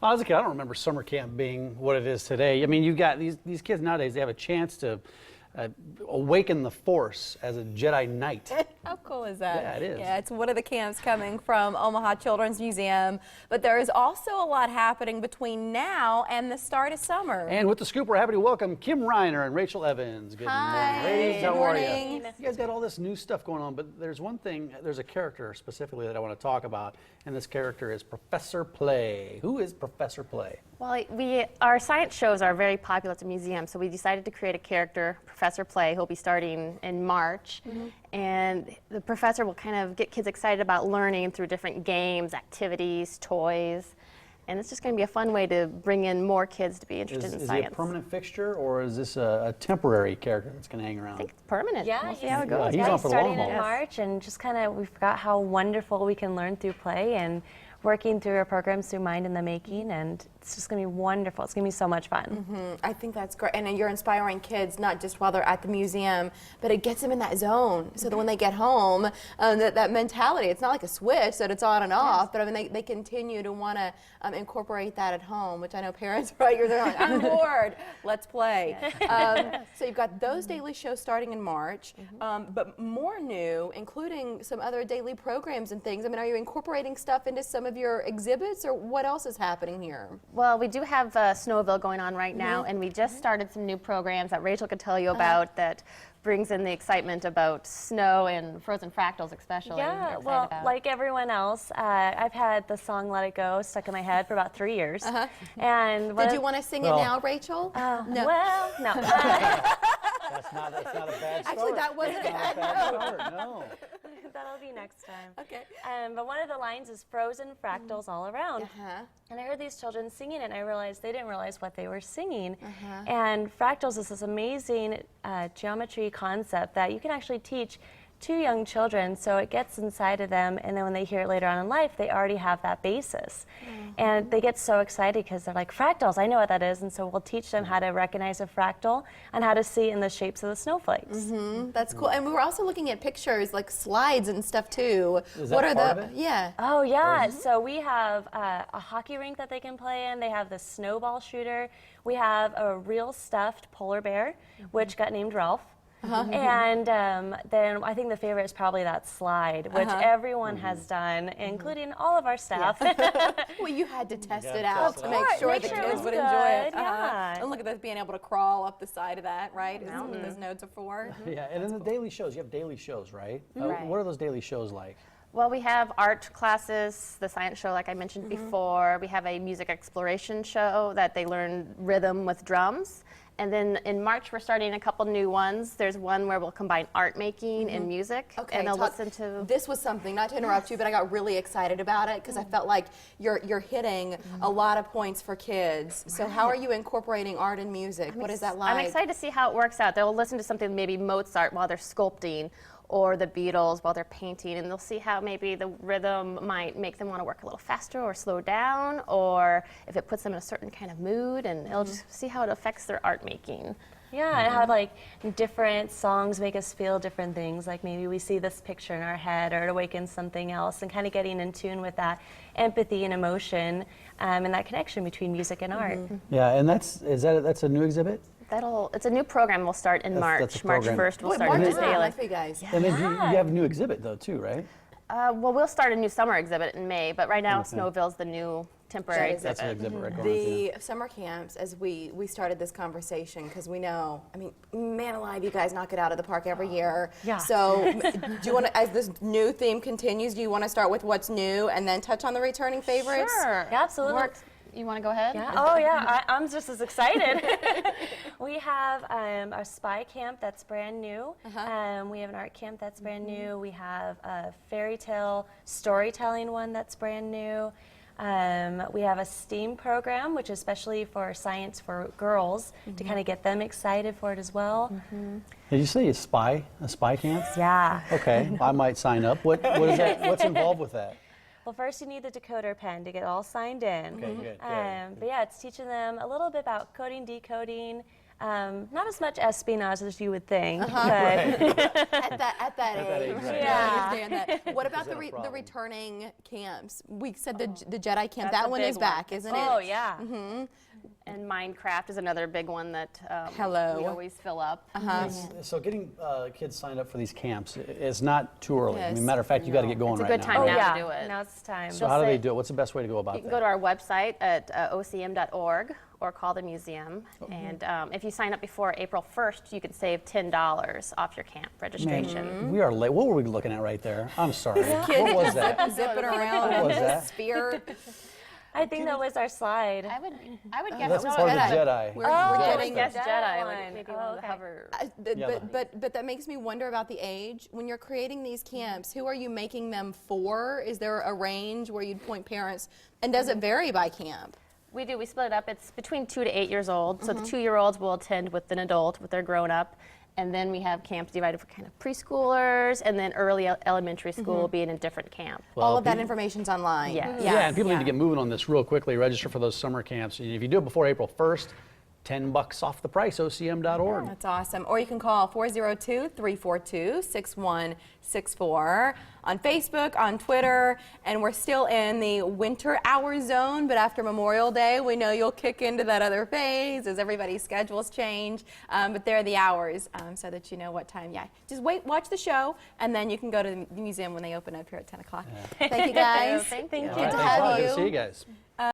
Well, as a kid, I don't remember summer camp being what it is today. I mean, you've got these kids nowadays, they have a chance to awaken the Force as a Jedi Knight. How cool is that? Yeah, it is. Yeah, it's one of the camps coming from Omaha Children's Museum, but there is also a lot happening between now and the start of summer. And with the scoop, we're happy to welcome Kim Reiner and Rachel Evans. Good morning, ladies. How are you? You guys got all this new stuff going on, but there's one thing, there's a character specifically that I want to talk about, and this character is Professor Play. Who is Professor Play? Well, our science shows are very popular at the museum, so we decided to create a character, Professor Play, who'll be starting in March. And the professor will kind of get kids excited about learning through different games, activities, toys. And it's just going to be a fun way to bring in more kids to be interested in science. Is he a permanent fixture, or is this a temporary character that's going to hang around? I think it's permanent. Yeah, we'll see how it goes. He's on for the long starting haul. in March, and just kind of we forgot how wonderful we can learn through play and working through our programs through Mind in the Making, and it's just going to be wonderful. It's going to be so much fun. I think that's great, and you're inspiring kids not just while they're at the museum, but it gets them in that zone so that when they get home, that mentality, it's not like a switch that it's on and off, but I mean they continue to want to incorporate that at home, which I know parents, right, they're like, I'm bored, let's play. So you've got those daily shows starting in March, but more new, including some other daily programs and things. I mean, are you incorporating stuff into some of your exhibits, or what else is happening here? Well, we do have Snowville going on right now, and we just started some new programs that Rachel could tell you about that brings in the excitement about snow and frozen fractals especially. Yeah, well, like everyone else, I've had the song Let It Go stuck in my head for about 3 years. And Did you want to sing it now, Rachel? No. Well, no. That's not a bad start. Actually, that wasn't a bad start, no. That'll be next time. Okay. But one of the lines is frozen fractals all around. And I heard these children singing it, and I realized they didn't realize what they were singing. And fractals is this amazing geometry concept that you can actually teach to young children, so it gets inside of them, and then when they hear it later on in life, they already have that basis. And they get so excited because they're like, fractals, I know what that is, and so we'll teach them how to recognize a fractal and how to see in the shapes of the snowflakes. That's cool. And we were also looking at pictures, like slides and stuff too. Is that part of it? Yeah. Oh yeah, so we have a hockey rink that they can play in. They have the snowball shooter. We have a real stuffed polar bear, which got named Ralph. And then I think the favorite is probably that slide, which everyone has done, including all of our staff. Well, you had to test it out to make sure the kids would enjoy it. And look at this, being able to crawl up the side of that, right? Is what those nodes are for. Yeah, and then the daily shows, you have daily shows, right? Right. What are those daily shows like? Well, we have art classes, the science show like I mentioned before. We have a music exploration show that they learn rhythm with drums. And then in March, we're starting a couple new ones. There's one where we'll combine art making and music. Okay, and they'll listen to... This was something, not to interrupt you, but I got really excited about it because I felt like you're hitting a lot of points for kids. So how are you incorporating art and music? What is that like? I'm excited to see how it works out. They'll listen to something, maybe Mozart while they're sculpting, or the Beatles while they're painting, and they'll see how maybe the rhythm might make them want to work a little faster or slow down, or if it puts them in a certain kind of mood, and they'll just see how it affects their art making. Yeah, and how like different songs make us feel different things. Like maybe we see this picture in our head, or it awakens something else, and kind of getting in tune with that empathy and emotion, and that connection between music and art. Yeah, and that's a new exhibit? It's a new program we'll start in March. That's a March program. 1st, we'll Boy, start March this is daily. nice for you guys. And then you have a new exhibit though too, right? Well, we'll start a new summer exhibit in May, but right now Snowville's the new temporary That's an exhibit. exhibit right going on. The summer camps, as we started this conversation, because we know, I mean, man alive, you guys knock it out of the park every year. Yeah. So do you want to, as this new theme continues, do you want to start with what's new and then touch on the returning favorites? Sure. Yeah, absolutely. You want to go ahead? Yeah. Oh yeah, I'm just as excited. We have a spy camp that's brand new. We have an art camp that's brand new. We have a fairy tale storytelling one that's brand new. We have a STEAM program, which is especially for science for girls, to kind of get them excited for it as well. Did you say a spy camp? Yeah. Okay, I might sign up. What is that? What's involved with that? Well, first you need the decoder pen to get all signed in. Okay, good. But yeah, it's teaching them a little bit about coding, decoding, Not as much espionage as you would think, but At that age. age, right. I understand that. What about that a the problem? returning camps? We said the Jedi camp. That's That a one big is back, isn't it? Oh, yeah. And Minecraft is another big one that Hello. we always fill up. So getting kids signed up for these camps is not too early. I Yes. mean, matter of fact, you got to get going It's a right good now. time Oh, now yeah. to do it. Now it's time. So how do they do it? What's the best way to go about You can that? go to our website at ocm.org or call the museum. And if you sign up before April 1st, you can save $10 off your camp registration. Man, we are late. What were we looking at right there? I'm sorry. What was that? Zipping around What was in that? a sphere. I think that was our slide. I would guess That's it was part of the Jedi. Jedi. We're I would getting guess Jedi Jedi. one. Maybe Oh, one of the okay. hover. But that makes me wonder about the age. When you're creating these camps, who are you making them for? Is there a range where you'd point parents? And does it vary by camp? We do. We split it up. It's between 2 to 8 years old. So the 2-year-olds will attend with an adult, with their grown-up. And then we have camps divided for kind of preschoolers, and then early elementary school will be in a different camp. All of that people- information's online. Yes. Yeah, and people need to get moving on this real quickly. Register for those summer camps. And if you do it before April 1st, $10 off the price, ocm.org. That's awesome. Or you can call 402-342-6164 on Facebook, on Twitter, and we're still in the winter hour zone, but after Memorial Day, we know you'll kick into that other phase as everybody's schedules change. But there are the hours so that you know what time. Yeah, just watch the show, and then you can go to the museum when they open up here at 10 o'clock. Thank you, guys. Thank Good you. All to right, thanks a have lot. Good you. to see you guys.